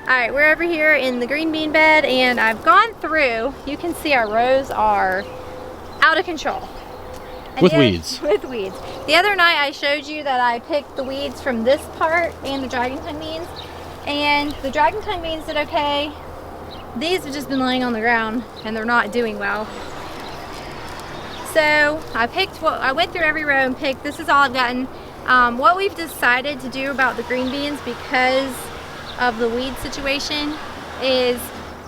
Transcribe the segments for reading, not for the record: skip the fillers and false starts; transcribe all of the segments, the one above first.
Alright, we're over here in the green bean bed and I've gone through, you can see our rows are out of control. With weeds. With weeds. The other night I showed you that I picked the weeds from this part and the dragon tongue beans. And the dragon tongue beans did okay. These have just been laying on the ground and they're not doing well. So I went through every row and picked, this is all I've gotten. What we've decided to do about the green beans because of the weed situation is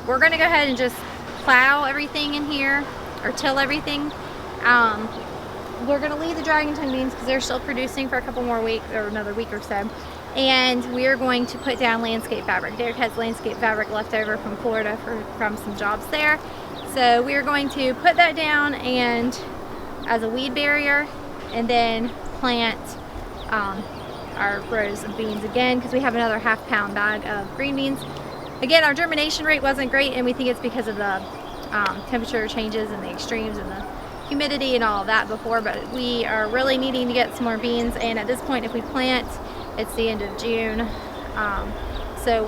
we're gonna go ahead and just plow everything in here or till everything. We're gonna leave the dragon tongue beans because they're still producing for a couple more weeks or another week or so. And we're going to put down landscape fabric. Derek has landscape fabric left over from Florida from some jobs there. So we're going to put that down and as a weed barrier and then plant our rows of beans again because we have another half-pound bag of green beans. Again, our germination rate wasn't great and we think it's because of the temperature changes and the extremes and the humidity and all of that before, but we are really needing to get some more beans, and at this point if we plant, it's the end of June, so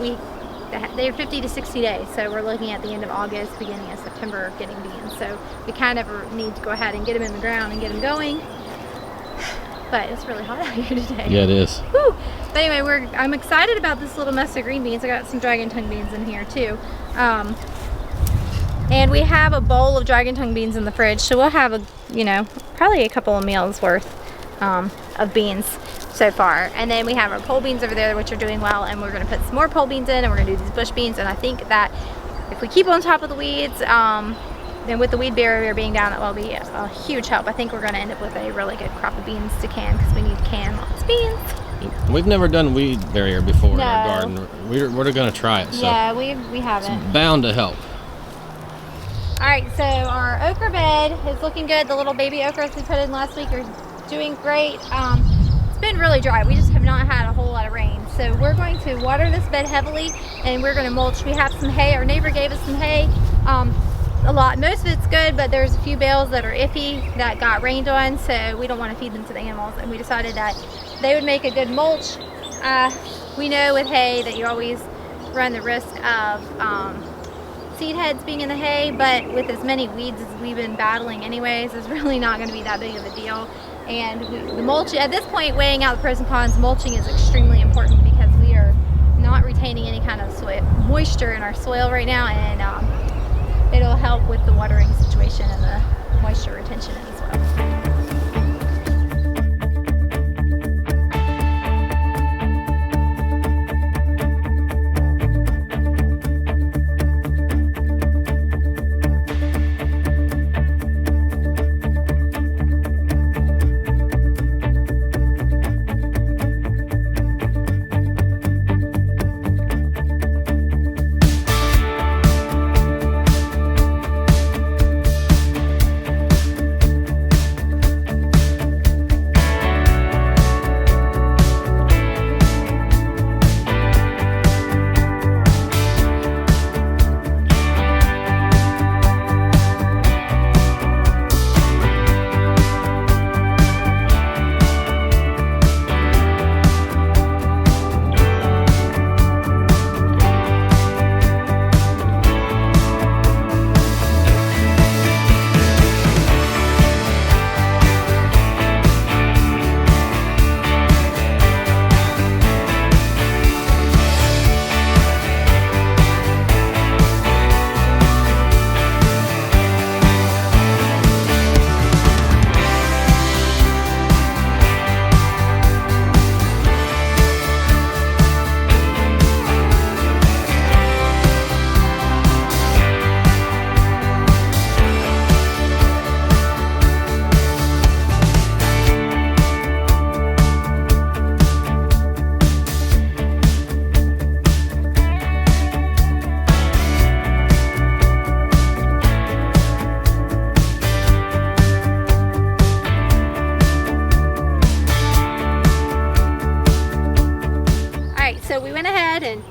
they're 50 to 60 days, so we're looking at the end of August, beginning of September getting beans, so we kind of need to go ahead and get them in the ground and get them going. But it's really hot out here today. Yeah, it is. Woo! But anyway, I'm excited about this little mess of green beans. I got some dragon tongue beans in here too. And we have a bowl of dragon tongue beans in the fridge, so we'll have probably a couple of meals worth of beans so far. And then we have our pole beans over there, which are doing well, and we're gonna put some more pole beans in, and we're gonna do these bush beans. And I think that if we keep on top of the weeds, then with the weed barrier being down, that will be a huge help. I think we're gonna end up with a really good crop of beans to can, because we need to can lots of beans. We've never done weed barrier before in our garden. We're gonna try it. So yeah, we haven't. It's bound to help. Alright, so our okra bed is looking good. The little baby okras we put in last week are doing great. It's been really dry. We just have not had a whole lot of rain. So we're going to water this bed heavily and we're going to mulch. We have some hay. Our neighbor gave us some hay. A lot. Most of it's good, but there's a few bales that are iffy that got rained on, so we don't want to feed them to the animals, and we decided that they would make a good mulch. We know with hay that you always run the risk of seed heads being in the hay, but with as many weeds as we've been battling anyways, it's really not going to be that big of a deal. And the mulching, at this point, weighing out the pros and cons, mulching is extremely important because we are not retaining any kind of moisture in our soil right now, and it'll help with the watering situation and the moisture retention as well.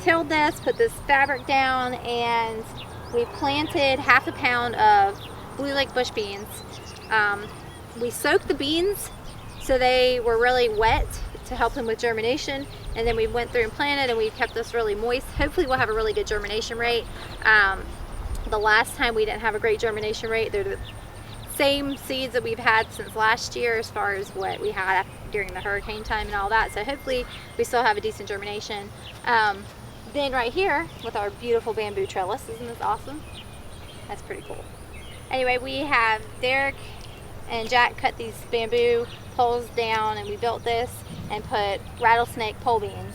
Tilled this, put this fabric down, and we planted half a pound of Blue Lake bush beans. We soaked the beans so they were really wet to help them with germination, and then we went through and planted, and we've kept this really moist. Hopefully we'll have a really good germination rate. The last time we didn't have a great germination rate. They're the same seeds that we've had since last year as far as what we had during the hurricane time and all that. So hopefully we still have a decent germination. Then right here with our beautiful bamboo trellis, isn't this awesome? That's pretty cool. Anyway, we have Derek and Jack cut these bamboo poles down, and we built this and put rattlesnake pole beans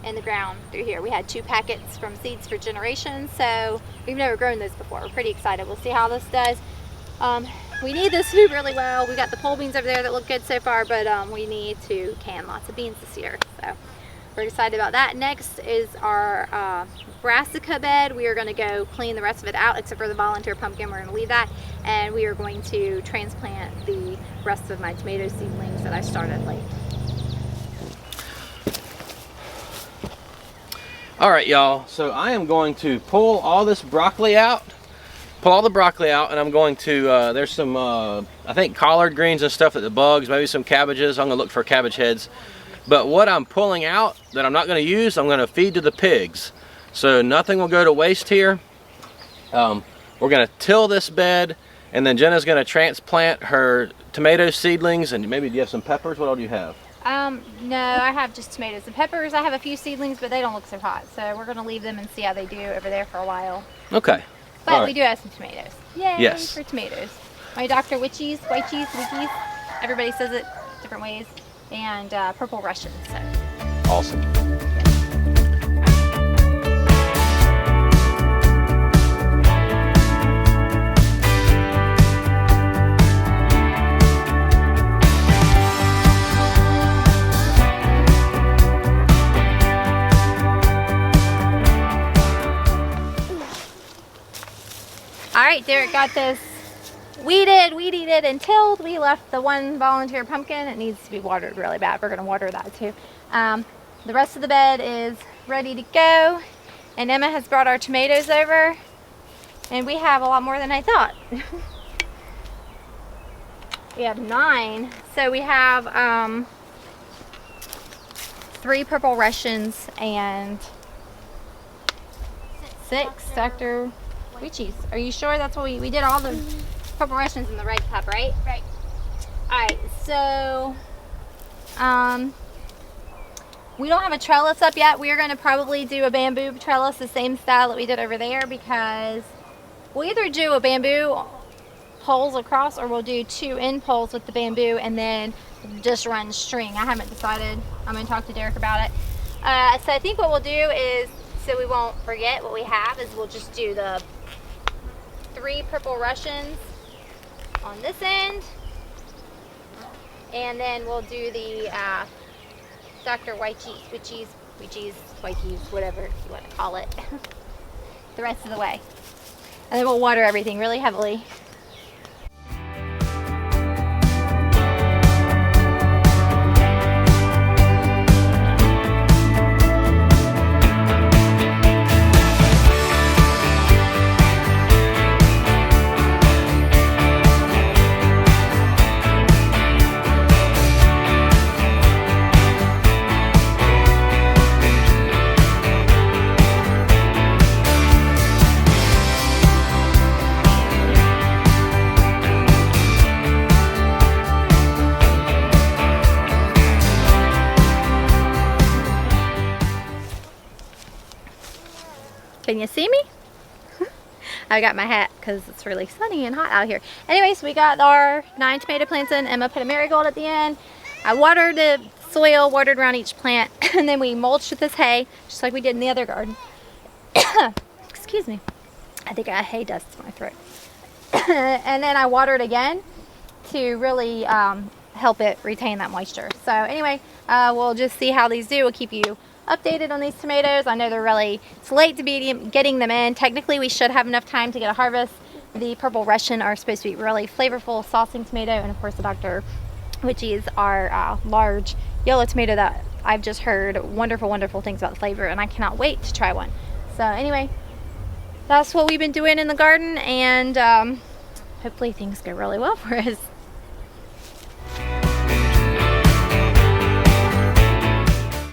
in the ground through here. We had 2 packets from Seeds for Generations, so we've never grown this before. We're pretty excited. We'll see how this does. We need this to do really well. We got the pole beans over there that look good so far, but we need to can lots of beans this year. So we're excited about that. Next is our brassica bed. We are going to go clean the rest of it out except for the volunteer pumpkin. We're going to leave that, and we are going to transplant the rest of my tomato seedlings that I started late. All right, y'all. So I am going to pull all this broccoli out. Pull all the broccoli out, and I'm going to, there's some, I think collard greens and stuff that the bugs, maybe some cabbages. I'm gonna look for cabbage heads. But what I'm pulling out that I'm not gonna use, I'm gonna feed to the pigs. So nothing will go to waste here. We're gonna till this bed, and then Jenna's gonna transplant her tomato seedlings, and maybe do you have some peppers? What all do you have? No, I have just tomatoes and peppers. I have a few seedlings, but they don't look so hot. So we're gonna leave them and see how they do over there for a while. Okay. But we do have some tomatoes. Yay yes. for tomatoes. My Dr. Witchies, white cheese, wickies, everybody says it different ways, and purple Russians. So. Awesome. Alright, Derek got this weeded and tilled. We left the one volunteer pumpkin. It needs to be watered really bad. We're going to water that too. The rest of the bed is ready to go. And Emma has brought our tomatoes over. And we have a lot more than I thought. We have 9. So we have 3 purple Russians and 6 Dr. Witchies. Are you sure that's what we did all the purple Russians in the right cup, right? Right. Alright, so we don't have a trellis up yet. We are going to probably do a bamboo trellis, the same style that we did over there, because we'll either do a bamboo poles across, or we'll do 2 end poles with the bamboo and then just run string. I haven't decided. I'm going to talk to Derek about it. So I think what we'll do is, so we won't forget what we have, is we'll just do the 3 purple Russians on this end, and then we'll do the Dr. Witchies, whatever you want to call it, the rest of the way. And then we'll water everything really heavily. Can you see me? I got my hat because it's really sunny and hot out here. Anyways, we got our 9 tomato plants in. Emma put a marigold at the end. I watered the soil, watered around each plant, and then we mulched with this hay, just like we did in the other garden. Excuse me. I think I got hay dust in my throat. And then I watered again to really help it retain that moisture. So anyway, we'll just see how these do. We'll keep you updated on these tomatoes. I know it's late to be getting them in. Technically we should have enough time to get a harvest. The purple Russian are supposed to be really flavorful saucing tomato, and of course the Dr. Witchies are large yellow tomato that I've just heard wonderful things about the flavor, and I cannot wait to try one. So anyway, that's what we've been doing in the garden, and hopefully things go really well for us.